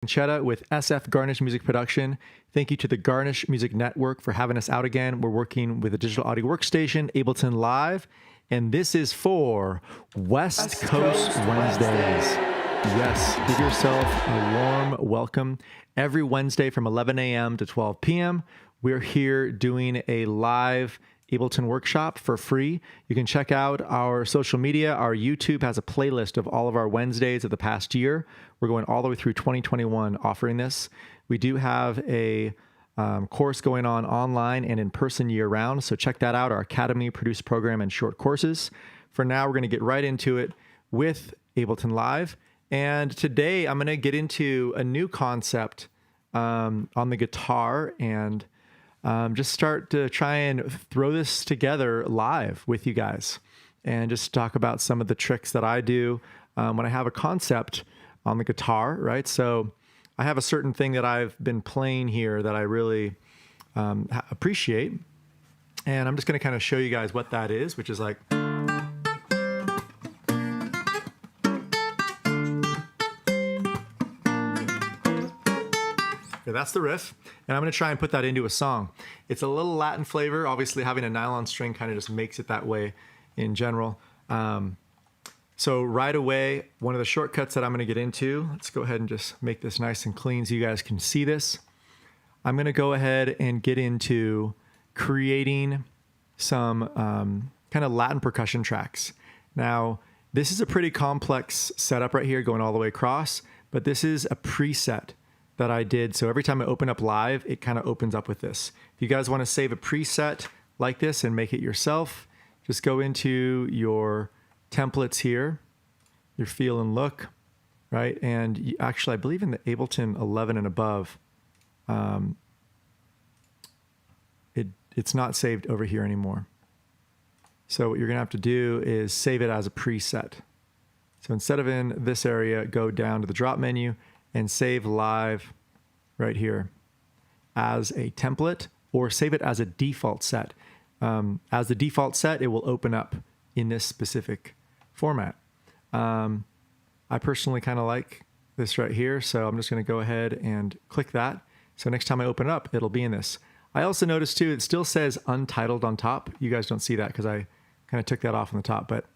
Ancheta with SF Garnish Music Production. Thank you to the Garnish Music Network for having us out again. We're working with a digital audio workstation, Ableton Live, and this is for West Coast Wednesdays. Yes, give yourself a warm welcome. Every Wednesday from 11 a.m. to 12 p.m., we're here doing a live Ableton workshop for free. You can check out our social media. Our YouTube has a playlist of all of our Wednesdays of the past year. We're going all the way through 2021 offering this. We do have a course going on online and in person year round. So check that out, our Academy produced program and short courses. For now, we're going to get right into it with Ableton Live. And today I'm going to get into a new concept on the guitar and just start to try and throw this together live with you guys and just talk about some of the tricks that I do when I have a concept on the guitar, right? So I have a certain thing that I've been playing here that I really appreciate. And I'm just going to kind of show you guys what that is, which is like... Okay, that's the riff, and I'm going to try and put that into a song. It's a little Latin flavor. Obviously, having a nylon string kind of just makes it that way in general. So right away, one of the shortcuts that I'm going to get into, let's go ahead and just make this nice and clean so you guys can see this. I'm going to go ahead and get into creating some kind of Latin percussion tracks. Now, this is a pretty complex setup right here going all the way across, but this is a preset that I did. So every time I open up live, it kind of opens up with this. If you guys want to save a preset like this and make it yourself, just go into your templates here, your feel and look, right? And you, actually, I believe in the Ableton 11 and above, it's not saved over here anymore. So what you're gonna have to do is save it as a preset. So instead of in this area, go down to the drop menu and save live right here as a template, or save it as a default set. As the default set, it will open up in this specific format. I personally kind of like this right here, so I'm just going to go ahead and click that. So next time I open it up, it'll be in this. I also noticed too, it still says untitled on top. You guys don't see that because I kind of took that off on the top, but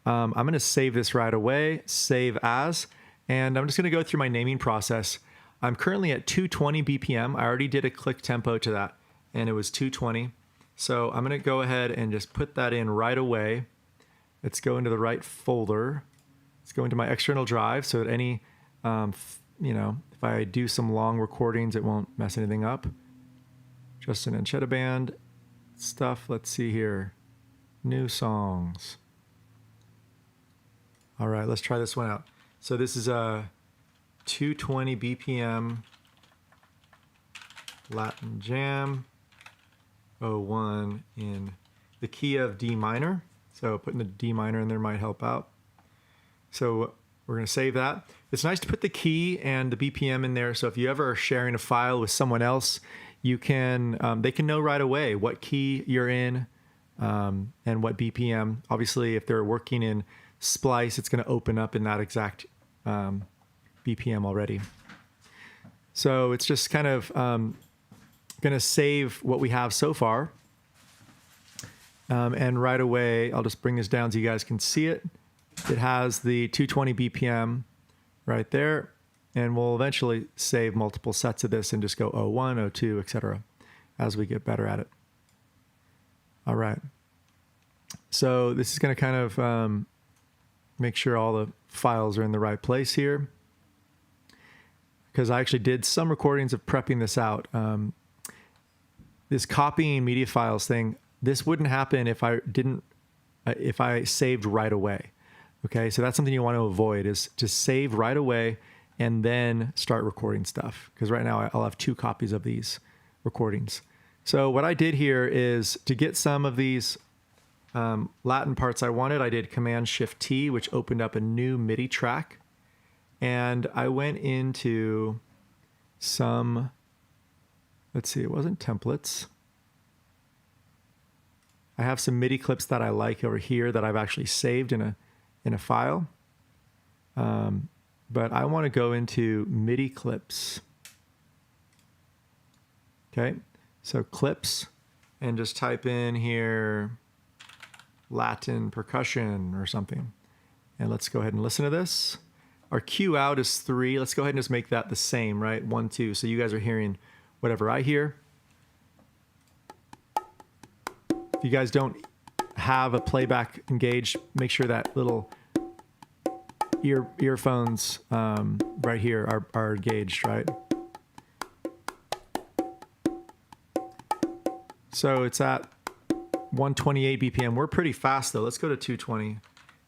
I'm going to save this right away, save as. And I'm just going to go through my naming process. I'm currently at 220 BPM. I already did a click tempo to that, and it was 220. So I'm going to go ahead and just put that in right away. Let's go into the right folder. Let's go into my external drive so that any, if I do some long recordings, it won't mess anything up. Just an Ancheta band stuff. Let's see here. New songs. All right, let's try this one out. So this is a 220 BPM Latin Jam 01 in the key of D minor. So putting the D minor in there might help out. So we're going to save that. It's nice to put the key and the BPM in there. So if you ever are sharing a file with someone else, you can they can know right away what key you're in and what BPM. Obviously, if they're working in Splice, it's going to open up in that exact BPM already. So it's just kind of going to save what we have so far. And right away, I'll just bring this down so you guys can see it. It has the 220 BPM right there. And we'll eventually save multiple sets of this and just go 01, 02, etc. as we get better at it. All right. So this is going to kind of make sure all the files are in the right place here, because I actually did some recordings of prepping this out. This copying media files thing, this wouldn't happen if I saved right away. Okay, so that's something you want to avoid, is to save right away and then start recording stuff, because right now I'll have 2 copies of these recordings. So what I did here is, to get some of these Latin parts I wanted, I did Command-Shift-T, which opened up a new MIDI track. And I went into some, let's see, it wasn't templates. I have some MIDI clips that I like over here that I've actually saved in a file. but I want to go into MIDI clips. Okay, so clips, and just type in here Latin percussion or something. And let's go ahead and listen to this. Our cue out is 3. Let's go ahead and just make that the same, right? 1, 2. So you guys are hearing whatever I hear. If you guys don't have a playback engaged, make sure that little earphones right here are engaged, right? So it's at 128 BPM. We're pretty fast though. Let's go to 220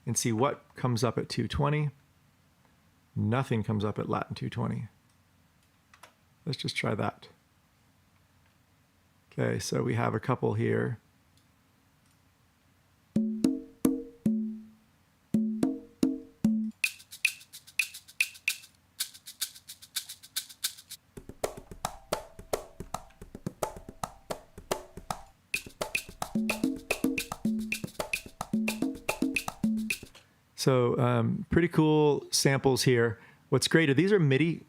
and see what comes up at 220. Nothing comes up at Latin 220. Let's just try that. Okay, so we have a couple here. So pretty cool samples here. What's great are these are MIDI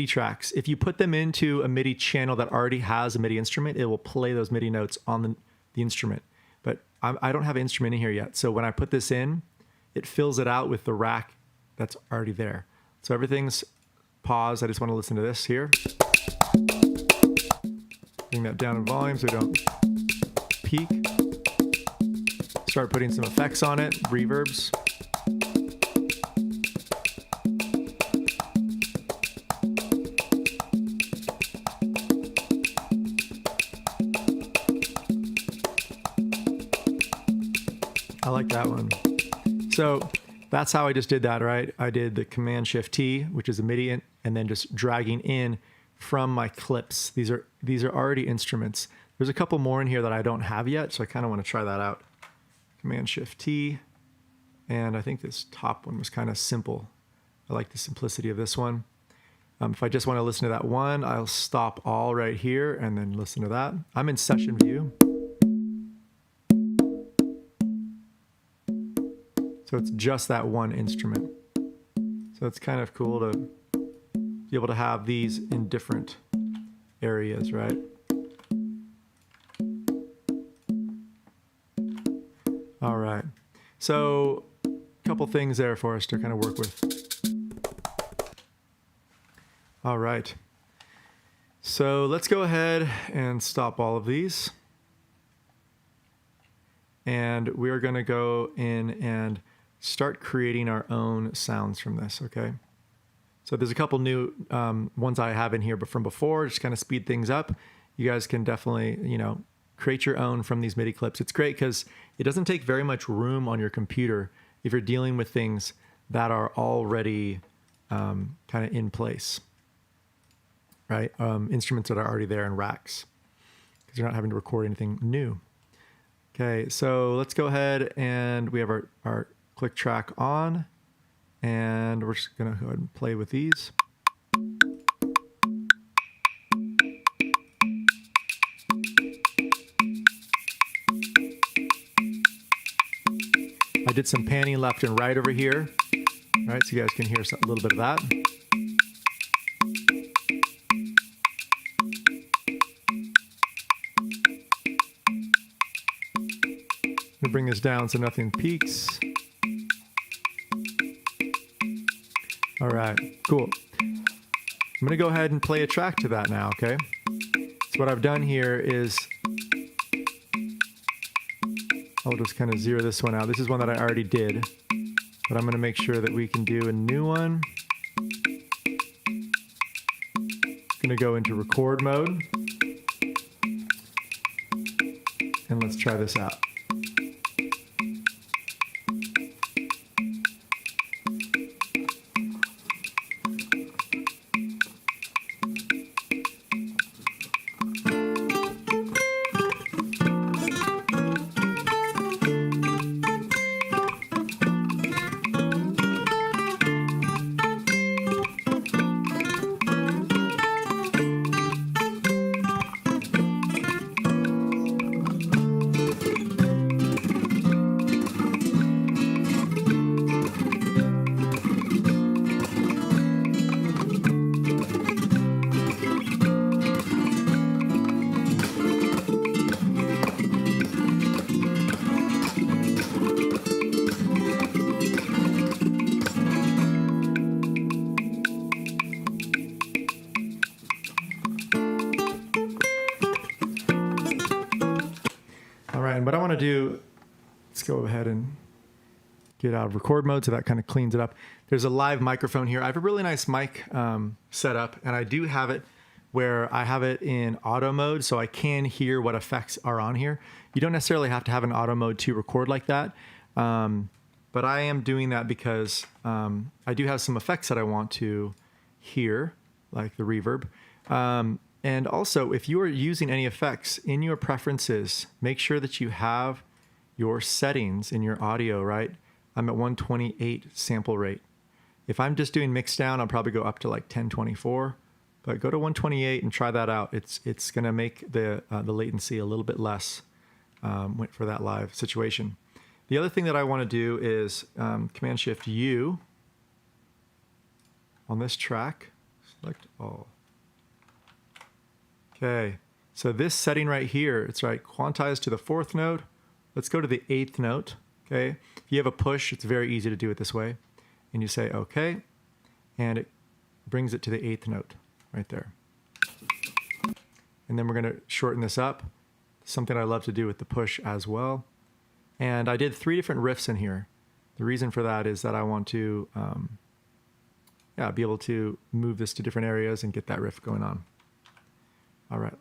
tracks. If you put them into a MIDI channel that already has a MIDI instrument, it will play those MIDI notes on the instrument. But I don't have an instrument in here yet. So when I put this in, it fills it out with the rack that's already there. So everything's paused. I just want to listen to this here. Bring that down in volume so we don't peak. Start putting some effects on it, reverbs. I like that one. So that's how I just did that, right? I did the Command-Shift-T, which is a MIDI, and then just dragging in from my clips. These are already instruments. There's a couple more in here that I don't have yet, so I kind of want to try that out. Command-Shift-T, and I think this top one was kind of simple. I like the simplicity of this one. If I just want to listen to that one, I'll stop all right here and then listen to that. I'm in session view. So it's just that one instrument. So it's kind of cool to be able to have these in different areas, right? All right. So a couple things there for us to kind of work with. All right. So let's go ahead and stop all of these. And we're going to go in and start creating our own sounds from this, okay? So there's a couple new ones I have in here, but from before, just kind of speed things up. You guys can definitely, create your own from these MIDI clips. It's great because it doesn't take very much room on your computer if you're dealing with things that are already kind of in place, right? Instruments that are already there in racks because you're not having to record anything new. Okay, so let's go ahead and we have our click track on, and we're just gonna go ahead and play with these. I did some panning left and right over here, right? So you guys can hear a little bit of that. I'm gonna bring this down so nothing peaks. All right, cool. I'm gonna go ahead and play a track to that now, okay? So what I've done here is, I'll just kind of zero this one out. This is one that I already did, but I'm gonna make sure that we can do a new one. Gonna go into record mode. And let's try this out. what I want to do, let's go ahead and get out of record mode so that kind of cleans it up. There's a live microphone here. I have a really nice mic set up, and I do have it where I have it in auto mode so I can hear what effects are on here. You don't necessarily have to have an auto mode to record like that, but I am doing that because I do have some effects that I want to hear, like the reverb. And also, if you are using any effects in your preferences, make sure that you have your settings in your audio, right? I'm at 128 sample rate. If I'm just doing mix down, I'll probably go up to like 1024, but go to 128 and try that out. It's gonna make the latency a little bit less for that live situation. The other thing that I wanna do is Command-Shift-U on this track, select all. Okay, so this setting right here, it's right, quantize to the 4th note. Let's go to the 8th note, okay? If you have a push, it's very easy to do it this way. And you say, okay, and it brings it to the 8th note right there. And then we're gonna shorten this up. Something I love to do with the push as well. And I did 3 different riffs in here. The reason for that is that I want to be able to move this to different areas and get that riff going on. All right.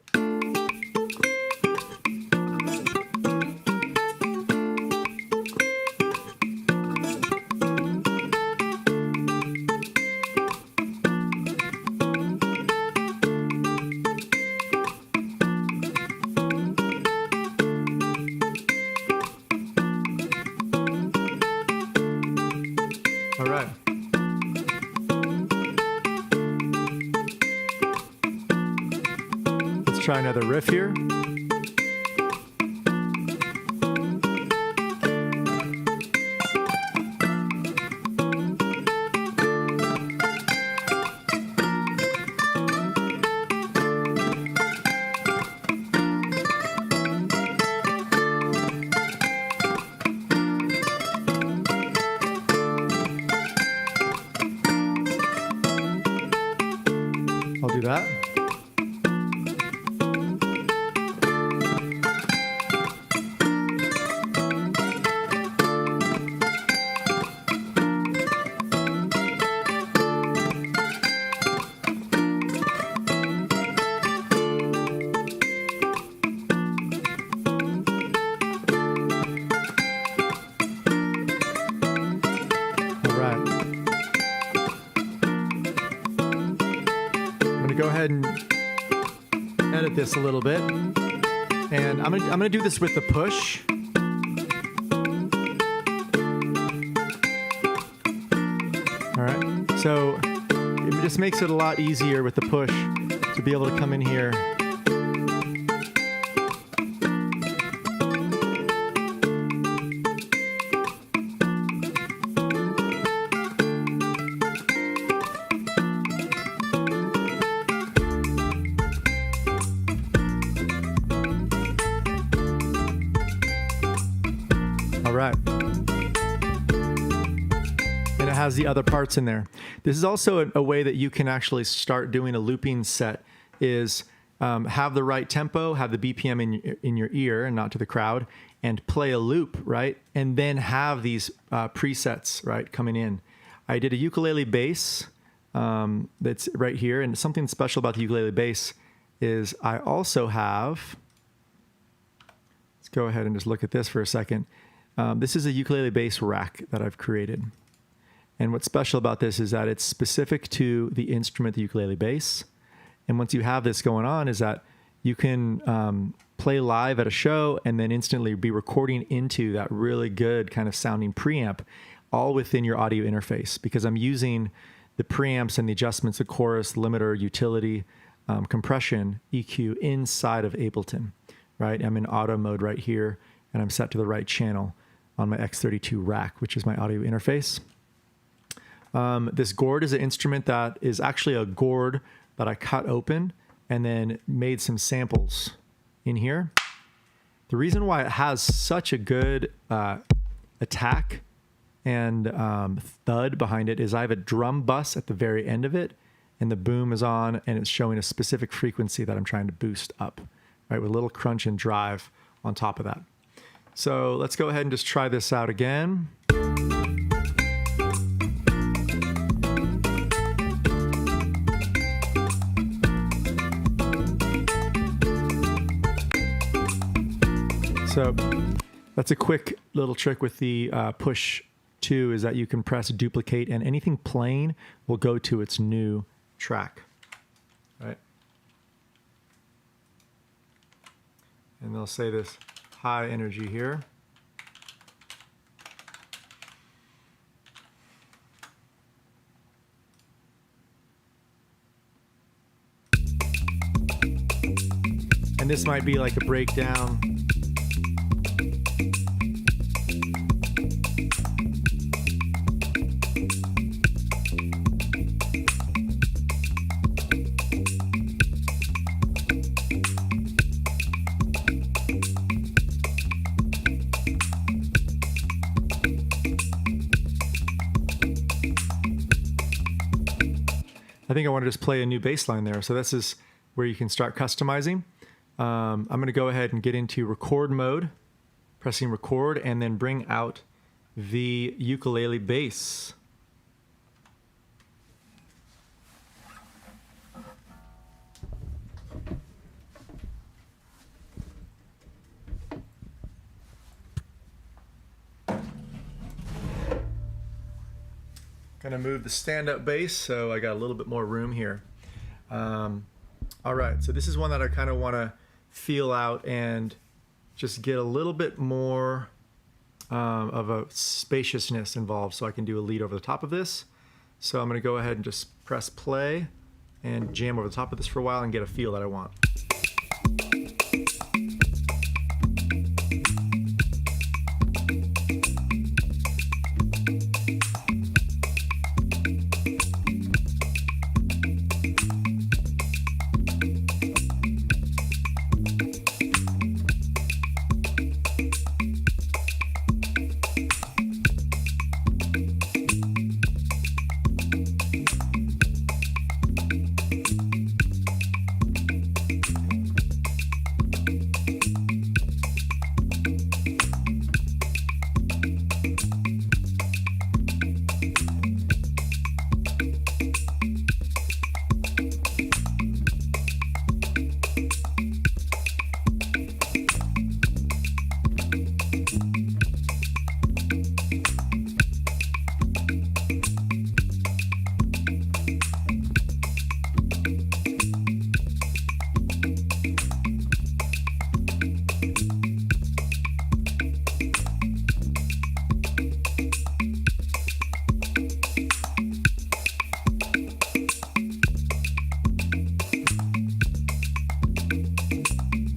All right. Let's try another riff here. I'll do that. Go ahead and edit this a little bit, and I'm gonna do this with the push. All right, so it just makes it a lot easier with the push to be able to come in here. Right. And it has the other parts in there. This is also a way that you can actually start doing a looping set is have the right tempo, have the BPM in your ear and not to the crowd, and play a loop, right? And then have these presets, right, coming in. I did a ukulele bass that's right here, and something special about the ukulele bass is I also have, let's go ahead and just look at this for a second. This is a ukulele bass rack that I've created. And what's special about this is that it's specific to the instrument, the ukulele bass. And once you have this going on is that you can play live at a show and then instantly be recording into that really good kind of sounding preamp all within your audio interface, because I'm using the preamps and the adjustments, the chorus, limiter, utility, compression, EQ inside of Ableton, right? I'm in auto mode right here, and I'm set to the right channel on my X32 rack, which is my audio interface. This gourd is an instrument that is actually a gourd that I cut open and then made some samples in here. The reason why it has such a good attack and thud behind it is I have a drum bus at the very end of it, and the boom is on, and it's showing a specific frequency that I'm trying to boost up, right, with a little crunch and drive on top of that. So let's go ahead and just try this out again. So that's a quick little trick with the push 2, is that you can press duplicate and anything playing will go to its new track. Right? And they'll say this high energy here. And this might be like a breakdown. I think I want to just play a new bass line there. So this is where you can start customizing. I'm going to go ahead and get into record mode, pressing record, and then bring out the ukulele bass. Gonna move the stand-up bass so I got a little bit more room here. All right, so this is one that I kind of want to feel out and just get a little bit more of a spaciousness involved, so I can do a lead over the top of this. So I'm gonna go ahead and just press play and jam over the top of this for a while and get a feel that I want.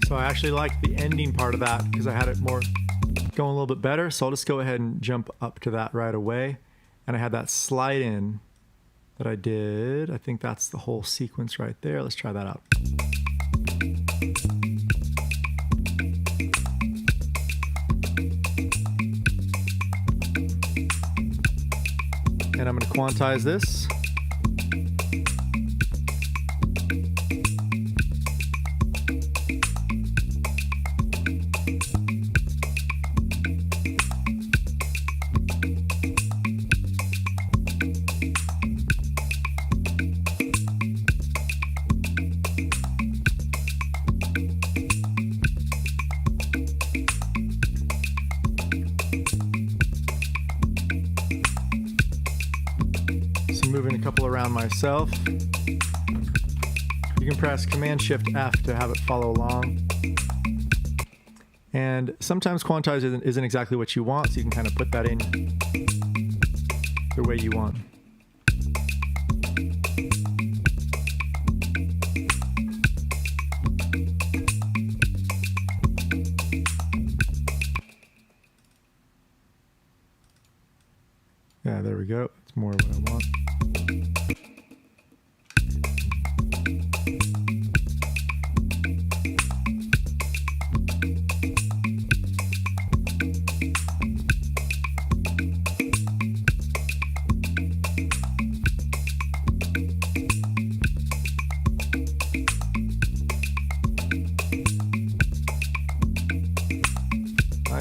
So I actually like the ending part of that because I had it more going a little bit better. So I'll just go ahead and jump up to that right away. And I had that slide in that I did. I think that's the whole sequence right there. Let's try that out. And I'm going to quantize this. Moving a couple around myself. You can press Command-Shift-F to have it follow along. And sometimes quantize isn't exactly what you want, so you can kind of put that in the way you want. Yeah, there we go. It's more what I want.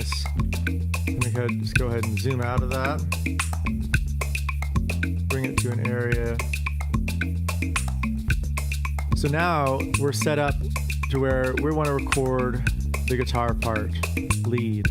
nice. Let me just go ahead and zoom out of that. Bring it to an area. So now we're set up to where we want to record the guitar part, lead.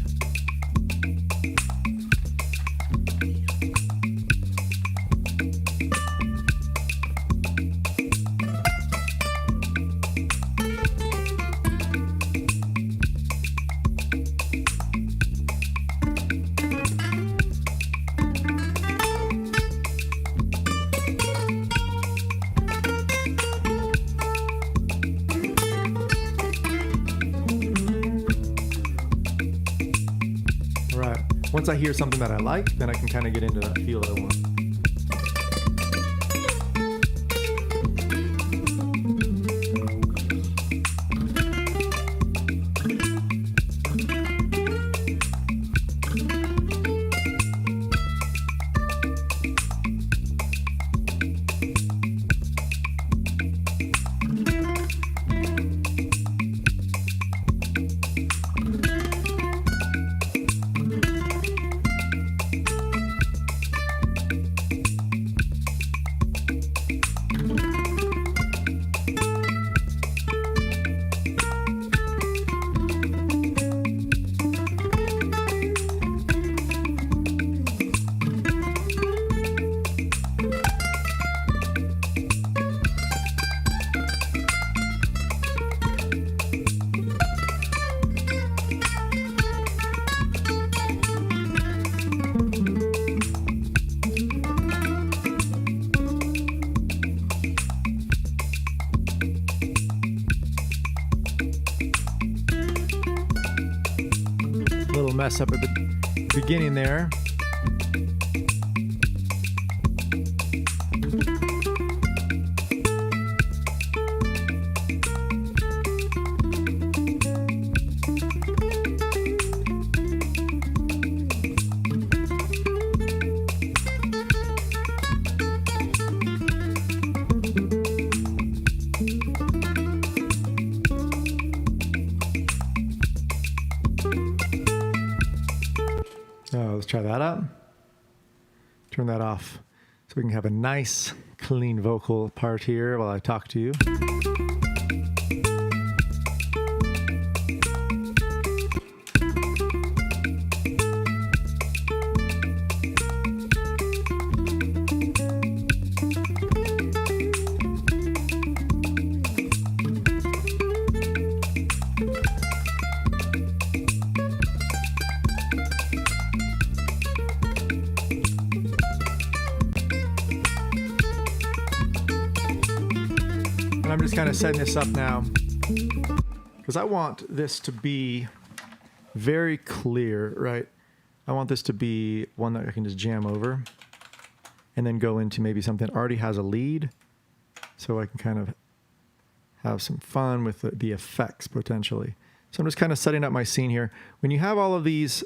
Once I hear something that I like, then I can kind of get into that feel that I want. Little mess up at the beginning there. Let's try that out. Turn that off so we can have a nice, clean vocal part here while I talk to you. I'm just kind of setting this up now because I want this to be very clear, right? I want this to be one that I can just jam over and then go into maybe something that already has a lead so I can kind of have some fun with the effects potentially. So I'm just kind of setting up my scene here. When you have all of these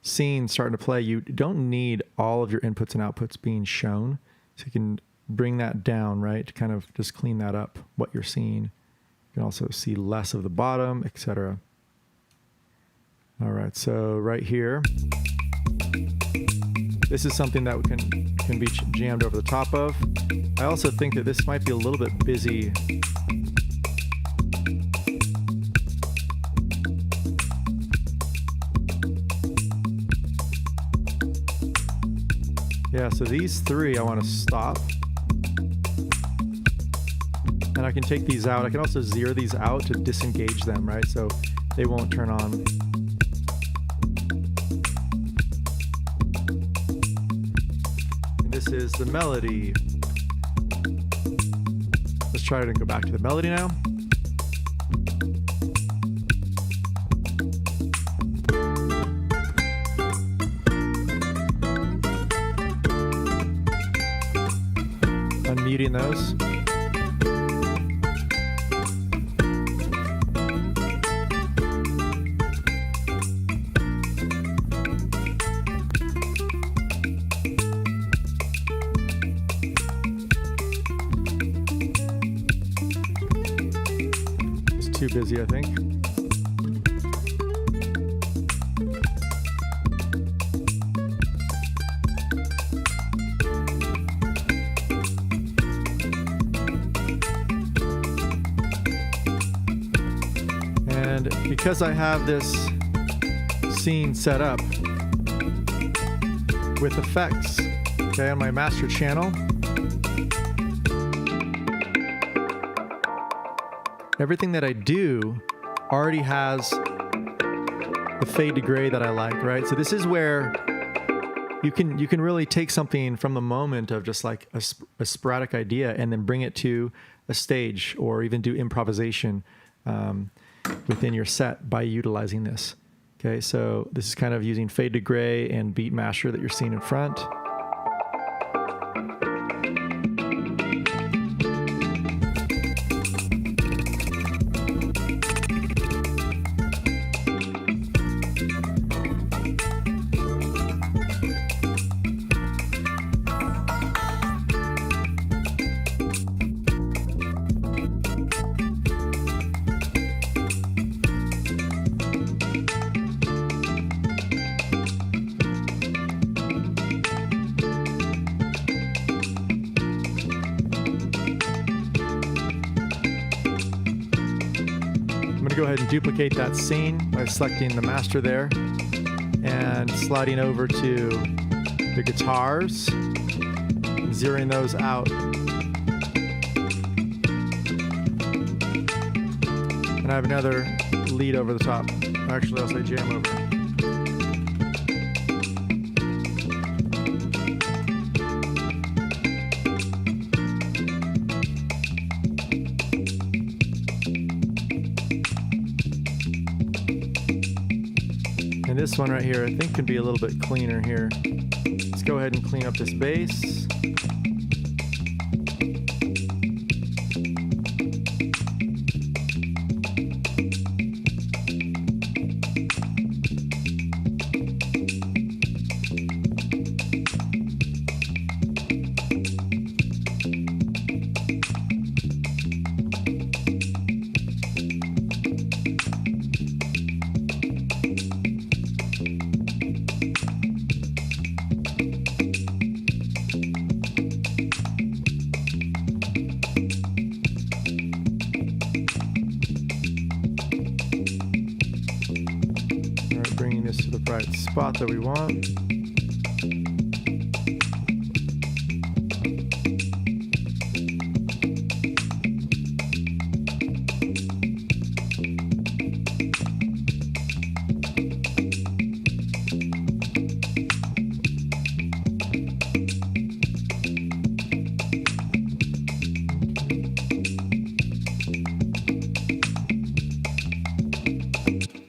scenes starting to play, you don't need all of your inputs and outputs being shown. So you can bring that down, right, to kind of just clean that up, what you're seeing. You can also see less of the bottom, etc. All right, so right here, this is something that can be jammed over the top of. I also think that this might be a little bit busy. Yeah, so these three I want to stop. And I can take these out. I can also zero these out to disengage them, right? So they won't turn on. And this is the melody. Let's try to go back to the melody now. Unmuting those. Too busy, I think. And because I have this scene set up with effects, okay, on my master channel, everything that I do already has the fade to gray that I like, right? So this is where you can really take something from the moment of just like a sporadic idea and then bring it to a stage, or even do improvisation within your set by utilizing this. Okay, so this is kind of using fade to gray and beat master that you're seeing in front. Go ahead and duplicate that scene by selecting the master there and sliding over to the guitars, zeroing those out. And I have another lead over the top. Actually, I'll say jam over. And this one right here, I think, can be a little bit cleaner here. Let's go ahead and clean up this bass. This to the right spot that we want.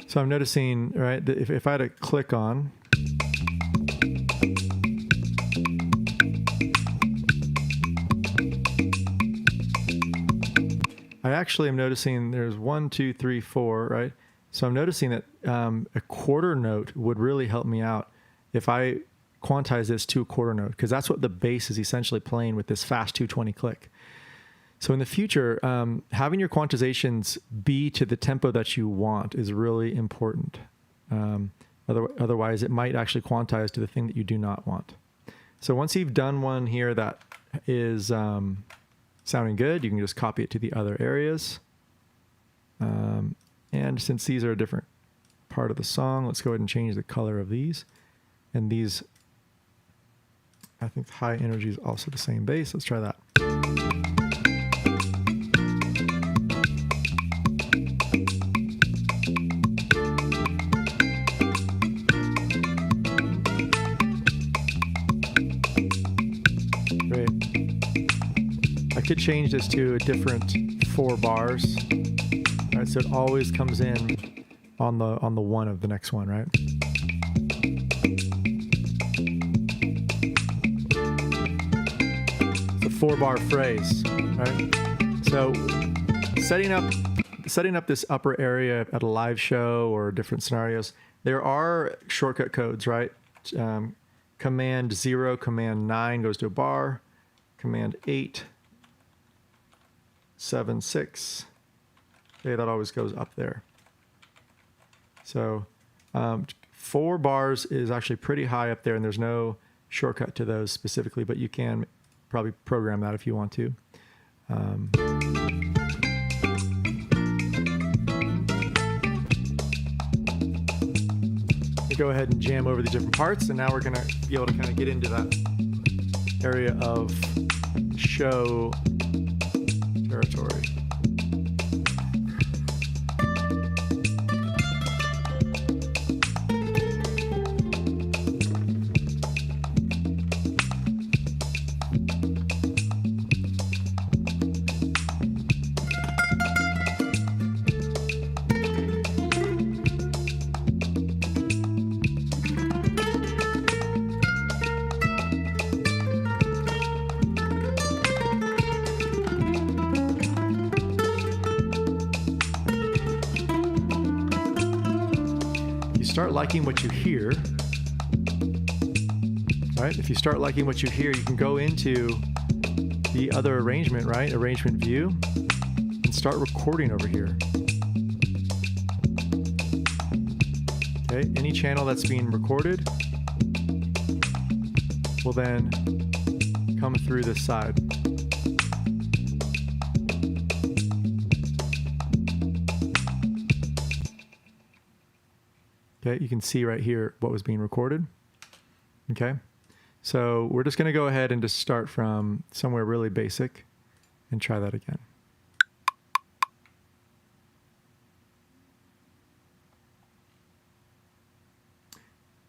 So I'm noticing, right, that if I had to click on, I actually am noticing there's 1, 2, 3, 4, right? So I'm noticing that a quarter note would really help me out if I quantize this to a quarter note, because that's what the bass is essentially playing with this fast 220 click. So in the future, having your quantizations be to the tempo that you want is really important. Otherwise, it might actually quantize to the thing that you do not want. So once you've done one here that is sounding good, you can just copy it to the other areas. And since these are a different part of the song, let's go ahead and change the color of these. And these, I think high energy is also the same bass. Let's try that. I could change this to a different 4 bars. All right, so it always comes in on the one of the next one, right? It's a 4-bar phrase, right? So setting up this upper area at a live show or different scenarios, there are shortcut codes, right? Command 0, Command 9 goes to a bar, Command 8, 7, 6. Okay, that always goes up there. So 4 bars is actually pretty high up there, and there's no shortcut to those specifically, but you can probably program that if you want to. go ahead and jam over these different parts, and now we're gonna be able to kind of get into that area of show territory. Start liking what you hear, right? If you start liking what you hear, you can go into the other arrangement, right? Arrangement view, and start recording over here. Okay, any channel that's being recorded will then come through this side. Okay, you can see right here what was being recorded. Okay, so we're just going to go ahead and just start from somewhere really basic and try that again.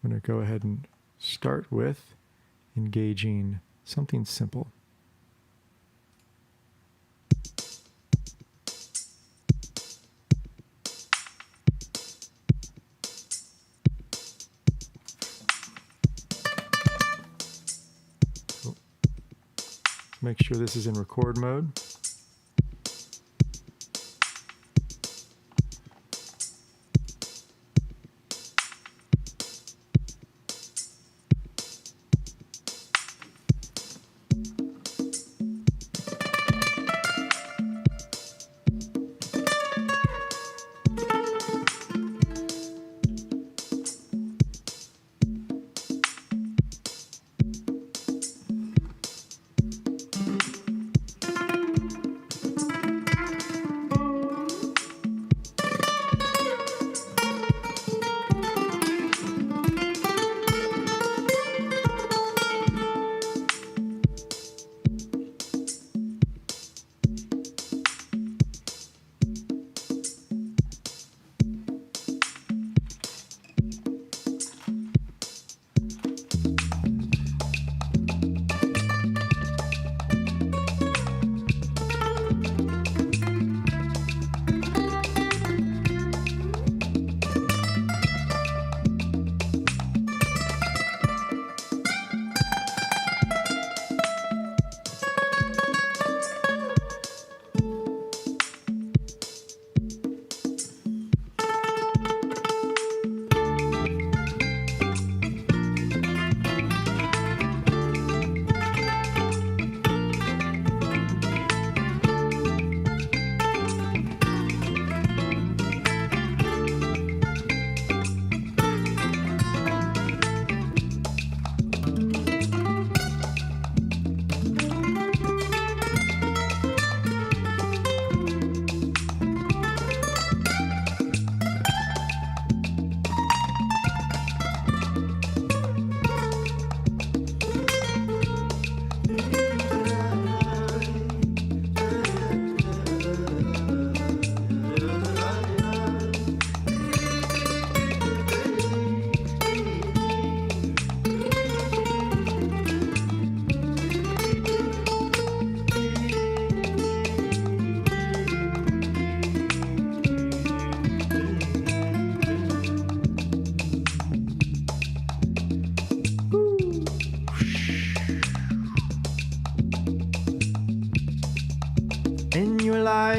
I'm going to go ahead and start with engaging something simple. Make sure this is in record mode.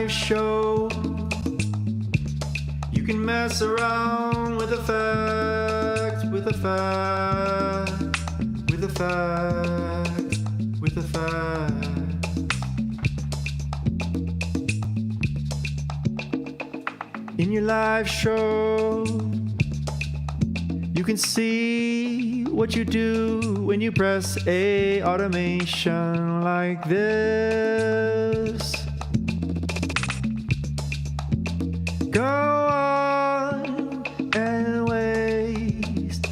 live show. You can mess around with effects, with effects, with effects, with effects. In your live show, you can see what you do when you press a automation like this. Go on and waste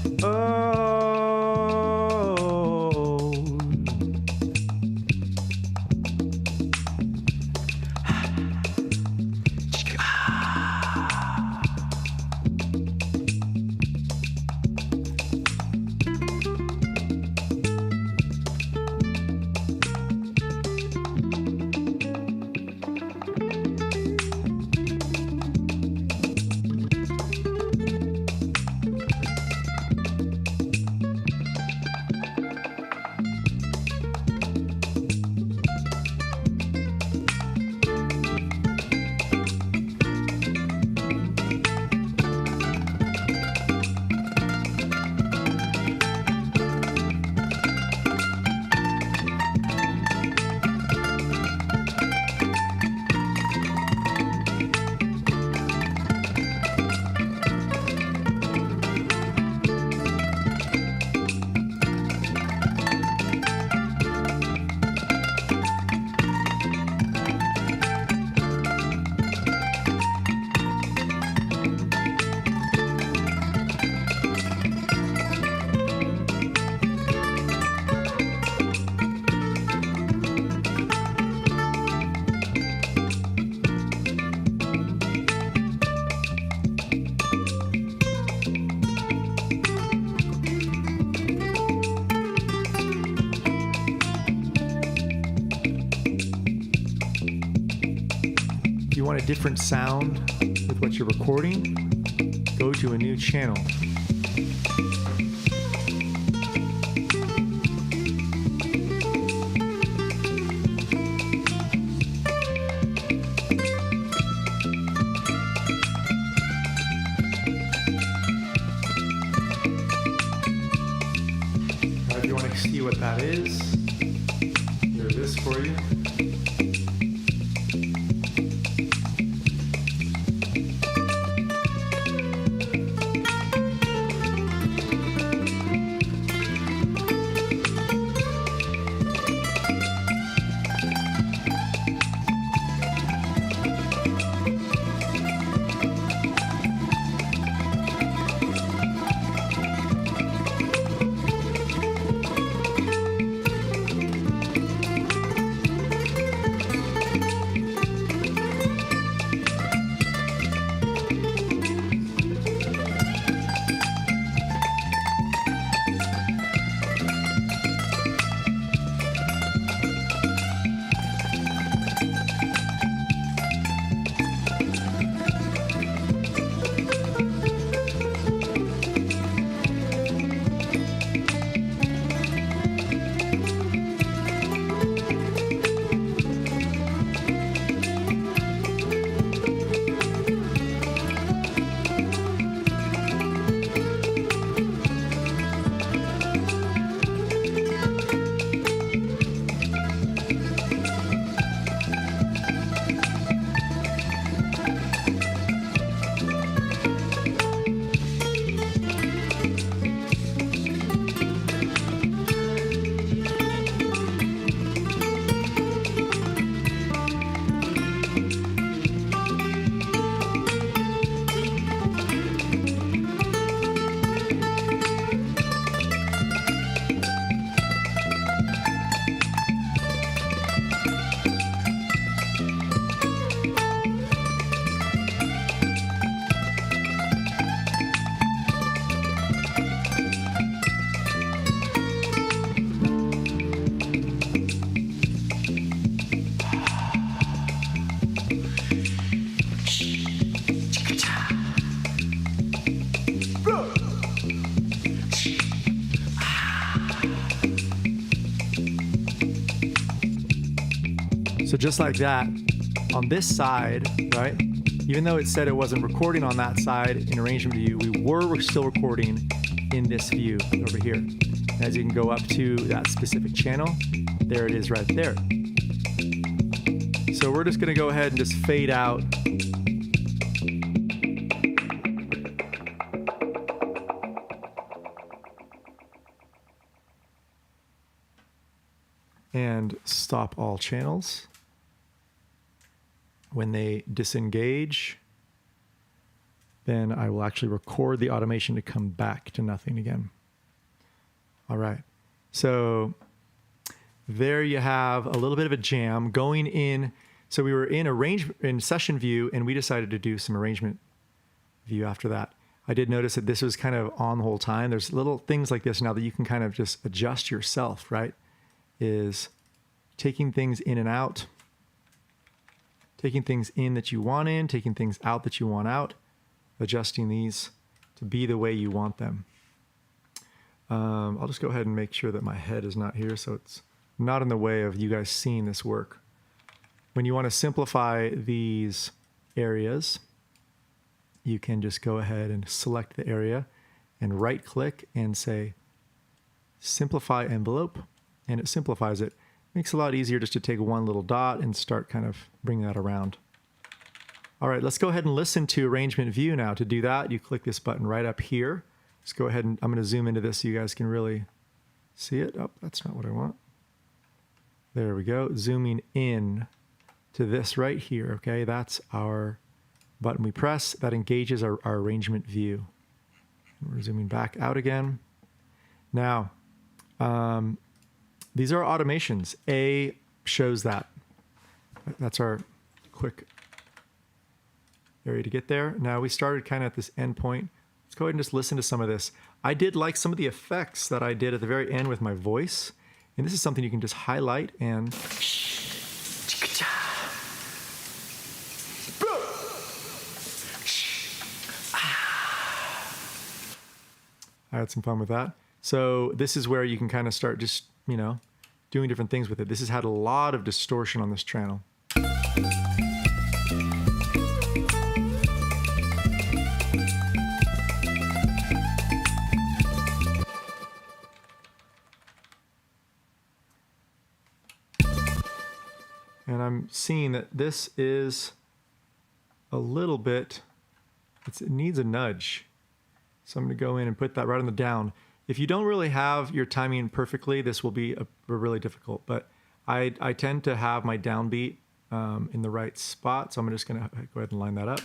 you want a different sound with what you're recording, go to a new channel. Now, if you want to see what that is, here's this for you. So just like that, on this side, right, even though it said it wasn't recording on that side in arrangement view, we were still recording in this view over here. As you can go up to that specific channel, there it is right there. So we're just gonna go ahead and just fade out and stop all channels. When they disengage, then I will actually record the automation to come back to nothing again. All right, so there you have a little bit of a jam going in. So we were in session view, and we decided to do some arrangement view after that. I did notice that this was kind of on the whole time. There's little things like this now that you can kind of just adjust yourself, right? Is taking things in and out, taking things in that you want in, taking things out that you want out, adjusting these to be the way you want them. I'll just go ahead and make sure that my head is not here so it's not in the way of you guys seeing this work. When you want to simplify these areas, you can just go ahead and select the area and right click and say simplify envelope, and it simplifies it. Makes it a lot easier just to take one little dot and start kind of bringing that around. All right, let's go ahead and listen to arrangement view now. To do that, you click this button right up here. Let's go ahead and I'm going to zoom into this so you guys can really see it. Oh, that's not what I want. There we go. Zooming in to this right here, okay? That's our button we press. That engages our arrangement view. We're zooming back out again. Now, these are automations. A shows that. That's our quick area to get there. Now we started kind of at this end point. Let's go ahead and just listen to some of this. I did like some of the effects that I did at the very end with my voice. And this is something you can just highlight and I had some fun with that. So this is where you can kind of start just, you know, doing different things with it. This has had a lot of distortion on this channel. And I'm seeing that this is a little bit, it needs a nudge. So I'm going to go in and put that right on the down. If you don't really have your timing perfectly, this will be really difficult. But I tend to have my downbeat in the right spot. So I'm just going to go ahead and line that up.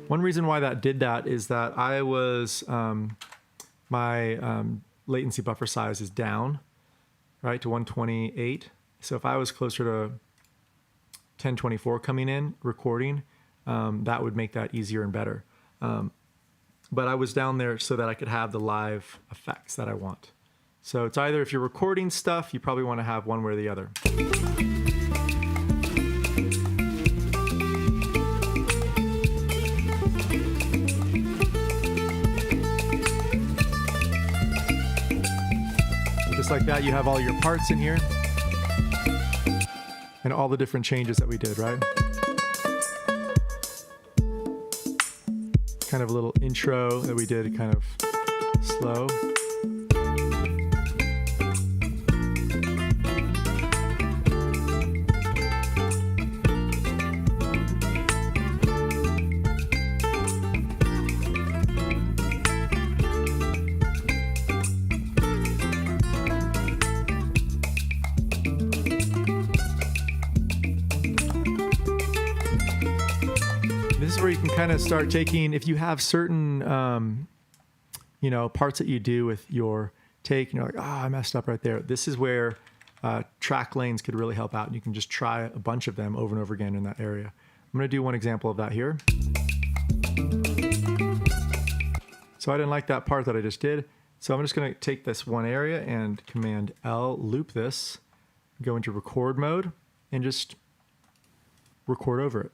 One reason why that did that is that I was, my latency buffer size is down, right, to 128. So if I was closer to 1024 coming in, recording, that would make that easier and better. But I was down there so that I could have the live effects that I want. So it's either, if you're recording stuff, you probably want to have one way or the other. Just like that, you have all your parts in here and all the different changes that we did, right? Kind of a little intro that we did, kind of slow. This is where you can kind of start taking, if you have certain, you know, parts that you do with your take, and you're like, oh, I messed up right there. This is where track lanes could really help out. And you can just try a bunch of them over and over again in that area. I'm going to do one example of that here. So I didn't like that part that I just did. So I'm just going to take this one area and Command L, loop this, go into record mode, and just record over it.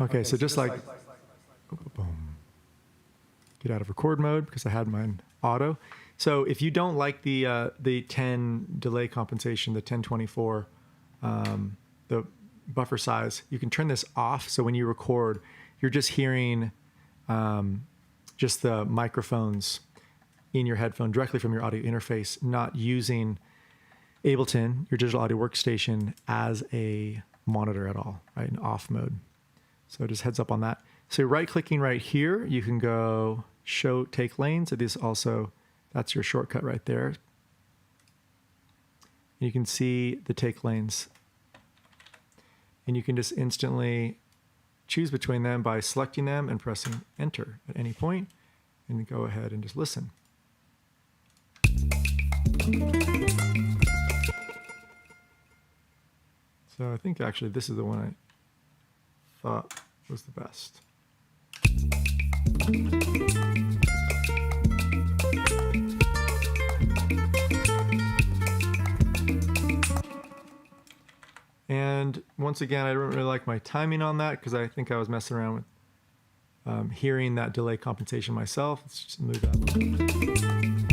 Okay, so just like, boom, get out of record mode because I had mine auto. So if you don't like the 10 delay compensation, the 1024, the buffer size, you can turn this off. So when you record, you're just hearing just the microphones in your headphone directly from your audio interface, not using Ableton, your digital audio workstation, as a monitor at all, right, in off mode. So just heads up on that. So right-clicking right here, you can go show take lanes. So this also, that's your shortcut right there. You can see the take lanes. And you can just instantly choose between them by selecting them and pressing enter at any point, and go ahead and just listen. So I think actually this is the one I thought was the best. And once again, I don't really like my timing on that because I think I was messing around with hearing that delay compensation myself. Let's just move that one.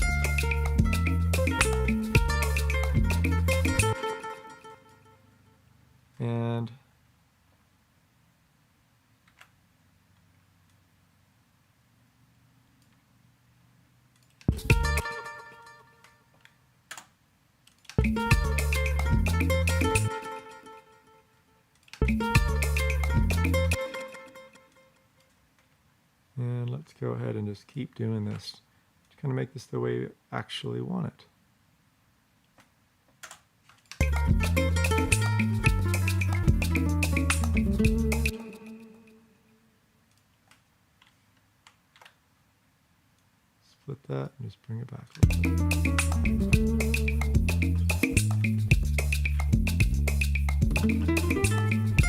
And let's go ahead and just keep doing this to kind of make this the way we actually want it.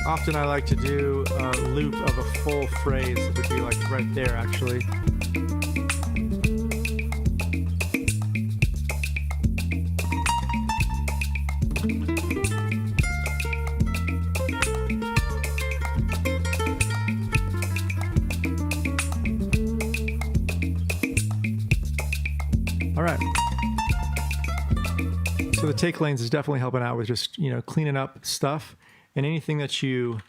Often I like to do a loop of a full phrase. It would be like right there, actually. All right. So the take lanes is definitely helping out with just, cleaning up stuff, and anything that you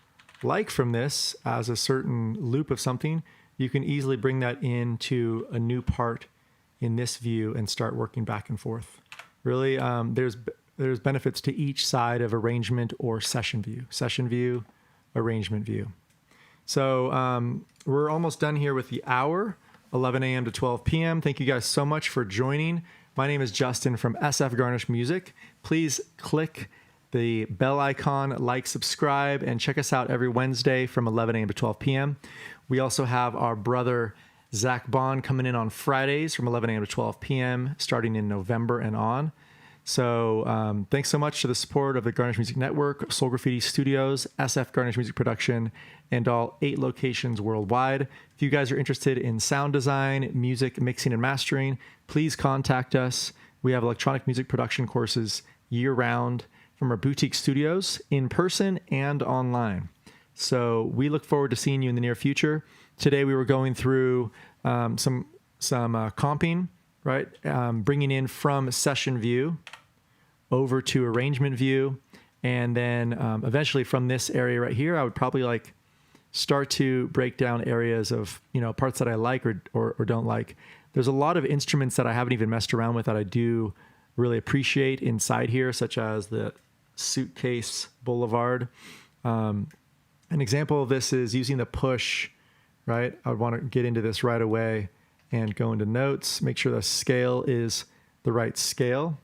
like from this as a certain loop of something, you can easily bring that into a new part in this view and start working back and forth. Really, there's benefits to each side of arrangement or session view, arrangement view. So we're almost done here with the hour. 11 a.m. to 12 p.m. Thank you guys so much for joining. My name is Justin from SF Garnish Music. Please click the bell icon, like, subscribe, and check us out every Wednesday from 11 a.m. to 12 p.m. We also have our brother Zach Bond coming in on Fridays from 11 a.m. to 12 p.m. starting in November and on. So thanks so much to the support of the Garnish Music Network, Soul Graffiti Studios, SF Garnish Music Production, and all 8 locations worldwide. If you guys are interested in sound design, music, mixing, and mastering, please contact us. We have electronic music production courses year-round from our boutique studios, in person and online. So we look forward to seeing you in the near future. Today we were going through some comping, right? Bringing in from session view over to arrangement view. And then eventually from this area right here, I would probably start to break down areas of, parts that I like or don't like. There's a lot of instruments that I haven't even messed around with that I do really appreciate inside here, such as the Suitcase Boulevard. An example of this is using the push, right? I would want to get into this right away and go into notes, make sure the scale is the right scale,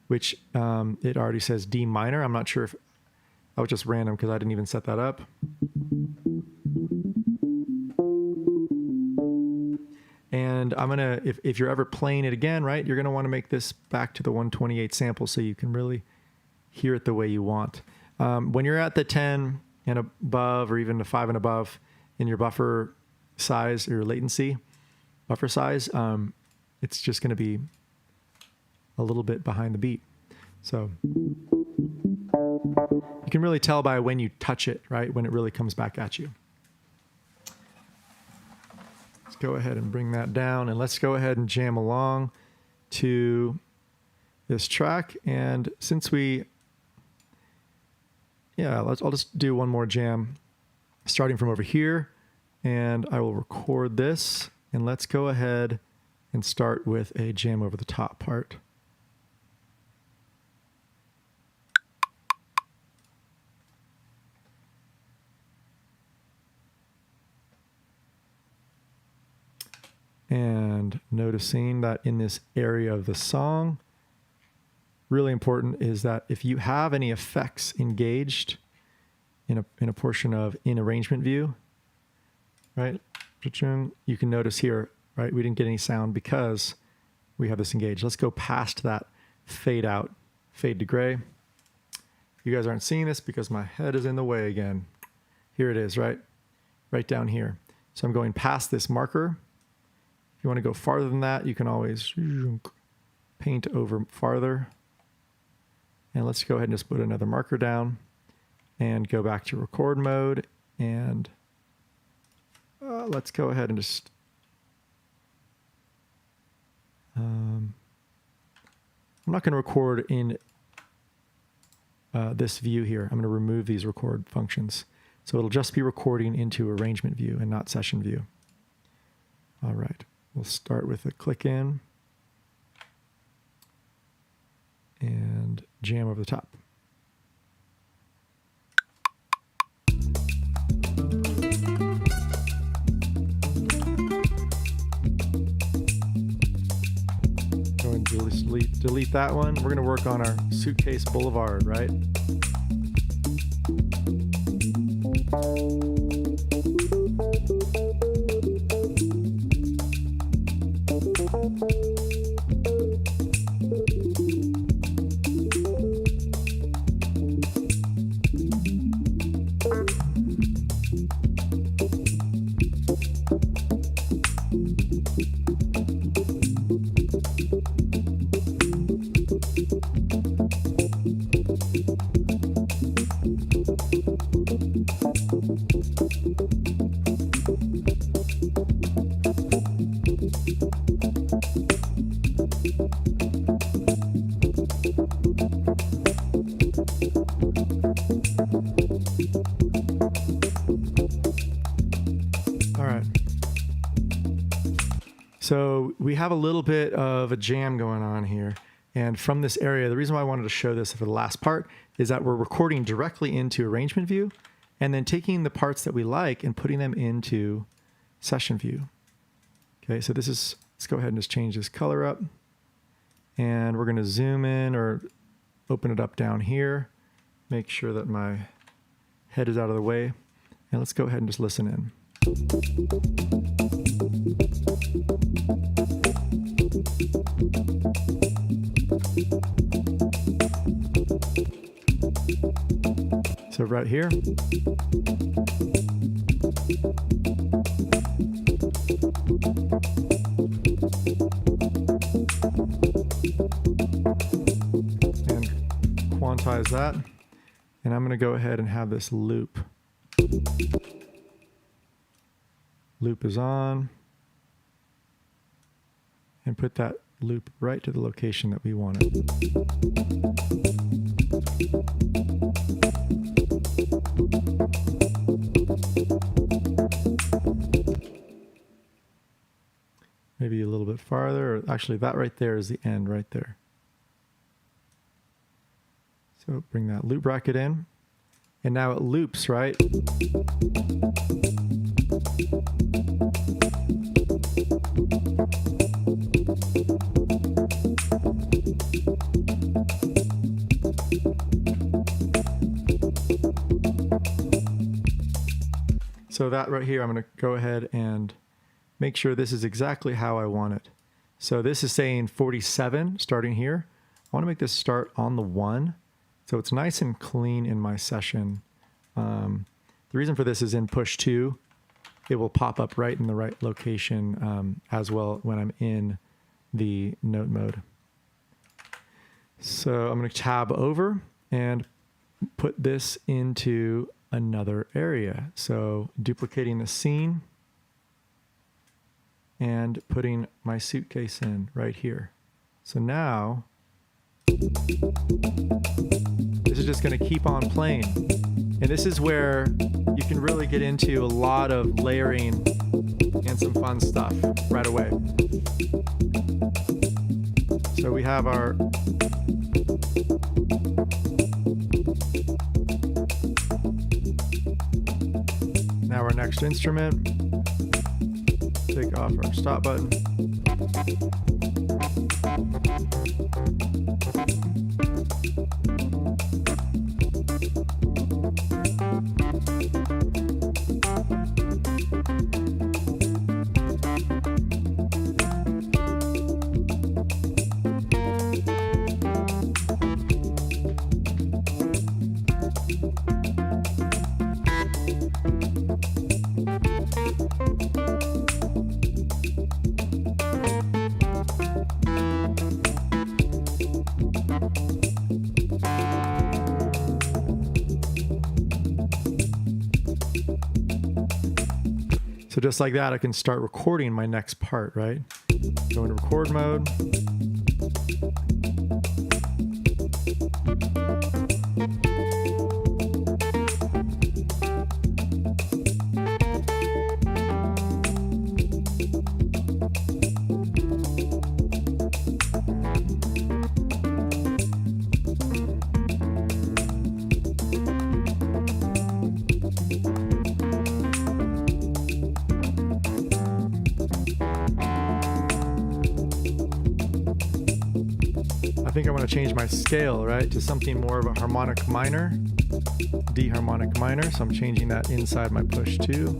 which it already says D minor. I'm not sure if I was just random because I didn't even set that up. And I'm gonna, if you're ever playing it again, right, you're gonna want to make this back to the 128 sample so you can really hear it the way you want. When you're at the 10 and above, or even the 5 and above in your buffer size or latency buffer size, it's just going to be a little bit behind the beat. So you can really tell by when you touch it, right? When it really comes back at you. Let's go ahead and bring that down, and let's go ahead and jam along to this track. And since I'll just do one more jam starting from over here, and I will record this, and let's go ahead and start with a jam over the top part. And noticing that in this area of the song, really important is that if you have any effects engaged in a portion of in arrangement view, right, you can notice here, right, we didn't get any sound because we have this engaged. Let's go past that fade out, fade to gray. You guys aren't seeing this because my head is in the way again. Here it is, right down here. So I'm going past this marker. If you want to go farther than that, you can always paint over farther. And let's go ahead and just put another marker down and go back to record mode. And let's go ahead and just I'm not going to record in this view here. I'm going to remove these record functions. So it'll just be recording into arrangement view and not session view. All right, we'll start with a click in and jam over the top. Go and delete that one. We're going to work on our Suitcase Boulevard, right? So we have a little bit of a jam going on here. And from this area, the reason why I wanted to show this for the last part is that we're recording directly into arrangement view and then taking the parts that we like and putting them into session view. Okay, so this is, let's go ahead and just change this color up. And we're going to zoom in or open it up down here. Make sure that my head is out of the way. And let's go ahead and just listen in. So right here. And quantize that. And I'm going to go ahead and have this loop. Loop is on. And put that loop right to the location that we want it. Maybe a little bit farther, or actually that right there is the end right there. So bring that loop bracket in, and now it loops, right? So that right here, I'm going to go ahead and make sure this is exactly how I want it. So this is saying 47 starting here. I want to make this start on the 1. So it's nice and clean in my session. The reason for this is in push 2, it will pop up right in the right location as well when I'm in the note mode. So I'm going to tab over and put this into another area. So duplicating the scene and putting my suitcase in right here. So now this is just going to keep on playing. And this is where you can really get into a lot of layering and some fun stuff right away. So we have our now our next instrument. Take off our stop button. So just like that, I can start recording my next part, right? Go into record mode. I think I want to change my scale, right, to something more of a harmonic minor, D harmonic minor. So I'm changing that inside my push 2.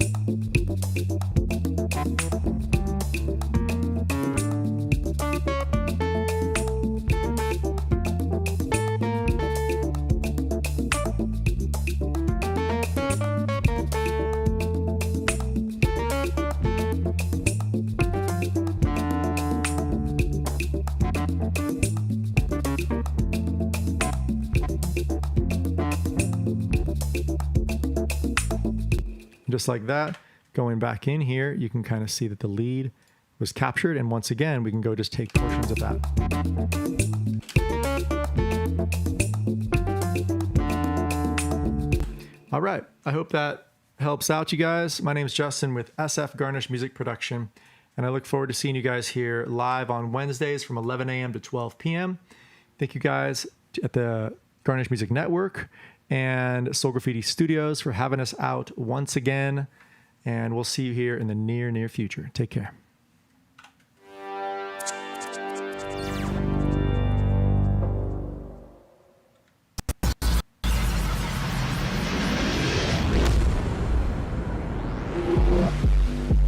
Just like that, going back in here, you can kind of see that the lead was captured. And once again, we can go just take portions of that. All right. I hope that helps out you guys. My name is Justin with SF Garnish Music Production. And I look forward to seeing you guys here live on Wednesdays from 11 a.m. to 12 p.m. Thank you guys at the Garnish Music Network and Soul Graffiti Studios for having us out once again. And we'll see you here in the near future. Take care.